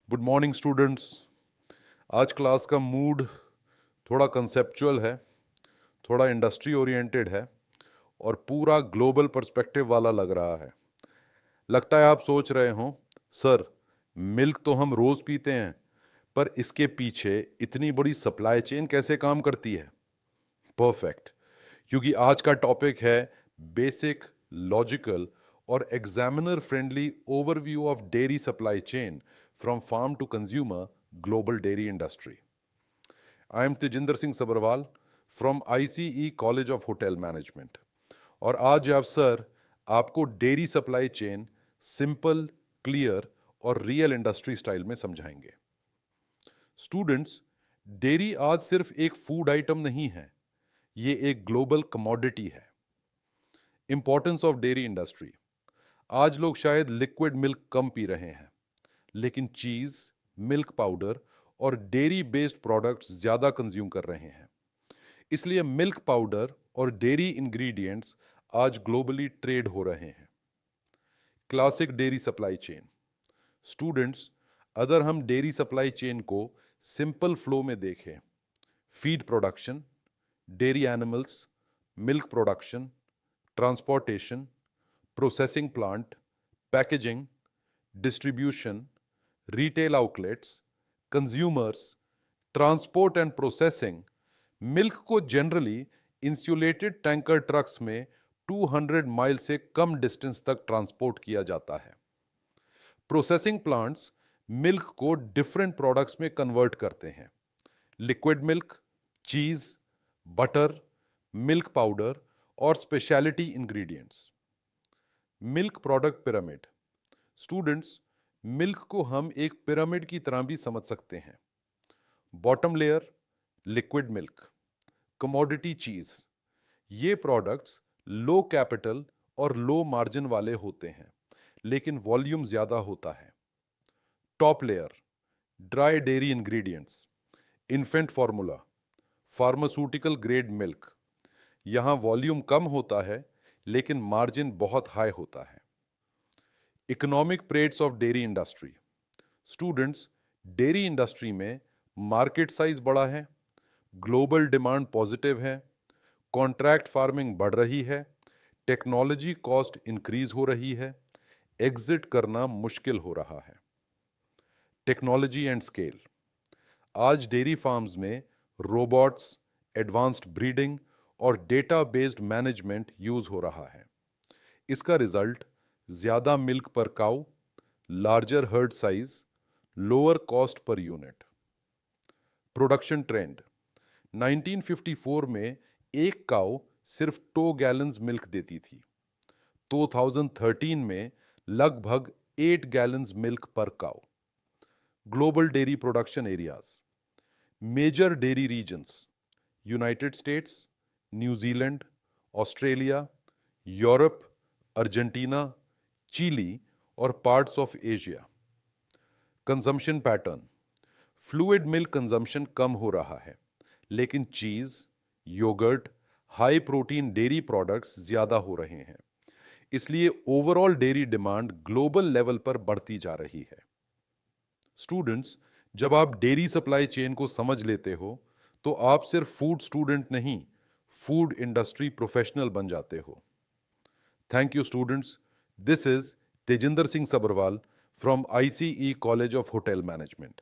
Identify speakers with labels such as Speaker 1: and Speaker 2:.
Speaker 1: Good morning students. आज class का mood थोड़ा कंसेप्चुअल है, थोड़ा इंडस्ट्री ओरिएंटेड है और पूरा ग्लोबल पर्सपेक्टिव वाला लग रहा है। लगता है आप सोच रहे हो, सर मिल्क तो हम रोज़ पीते हैं, पर इसके पीछे इतनी बड़ी सप्लाई चेन कैसे काम करती है। परफेक्ट, क्योंकि आज का टॉपिक है बेसिक, लॉजिकल और examiner friendly overview of dairy supply chain from farm to consumer, global dairy industry. I am Tejinder Singh Sabharwal from ICE college of hotel management. और आज आप सर आपको dairy supply chain simple, clear और real industry style में समझाएंगे। Students, dairy आज सिर्फ एक फूड आइटम नहीं है, ये एक ग्लोबल कमोडिटी है। Importance of dairy industry. आज लोग शायद लिक्विड मिल्क कम पी रहे हैं, लेकिन चीज, मिल्क पाउडर और डेयरी बेस्ड प्रोडक्ट्स ज्यादा कंज्यूम कर रहे हैं। इसलिए मिल्क पाउडर और डेयरी इंग्रेडिएंट्स आज ग्लोबली ट्रेड हो रहे हैं। Classic dairy supply chain. Students, अगर हम डेयरी सप्लाई चेन को सिंपल फ्लो में देखें, feed production, dairy animals, milk production, transportation, processing plant, packaging, distribution, retail outlets, consumers, transport and processing, milk को जनरली इंसुलेटेड टैंकर ट्रक्स में 200 mile से कम distance तक transport किया जाता है। प्रोसेसिंग प्लांट्स मिल्क को डिफरेंट प्रोडक्ट्स में कन्वर्ट करते हैं। लिक्विड मिल्क, चीज, बटर, मिल्क पाउडर और speciality ingredients. Milk product pyramid. Students, milk को हम एक पिरामिड की तरह भी समझ सकते हैं। Bottom layer liquid milk, commodity चीज, ये प्रोडक्ट्स लो कैपिटल और लो मार्जिन वाले होते हैं, लेकिन वॉल्यूम ज्यादा होता है। Top layer dry dairy ingredients, infant formula, pharmaceutical grade milk, यहां वॉल्यूम कम होता है लेकिन मार्जिन बहुत हाई होता है। Economic traits of dairy industry. Students, dairy industry में मार्केट साइज बड़ा है, ग्लोबल डिमांड पॉजिटिव है, कॉन्ट्रैक्ट फार्मिंग बढ़ रही है, टेक्नोलॉजी कॉस्ट इंक्रीज हो रही है, एग्जिट करना मुश्किल हो रहा है। Technology and scale. आज डेयरी फार्म्स में रोबोट्स, एडवांस्ड ब्रीडिंग और डेटा बेस्ड मैनेजमेंट यूज हो रहा है। इसका रिजल्ट ज्यादा milk per cow, larger heard size, lower cost per unit. Production trend. 1954 में एक काउ सिर्फ 2 गैलन्स मिल्क देती थी। 2013 में लगभग 8 gallons milk per cow. Global dairy production areas. Major dairy regions: United States, New Zealand, Australia, Europe, Argentina, Chile और parts of Asia. Consumption pattern. Fluid milk consumption कम हो रहा है, लेकिन cheese, yoghurt, high protein dairy products ज्यादा हो रहे हैं। इसलिए overall dairy demand global level पर बढ़ती जा रही है। स्टूडेंट्स, जब आप डेयरी सप्लाई चेन को समझ लेते हो तो आप सिर्फ फूड स्टूडेंट नहीं, फूड इंडस्ट्री प्रोफेशनल बन जाते हो। Thank you students. This is Tejinder Singh Sabharwal from ICE college of hotel management.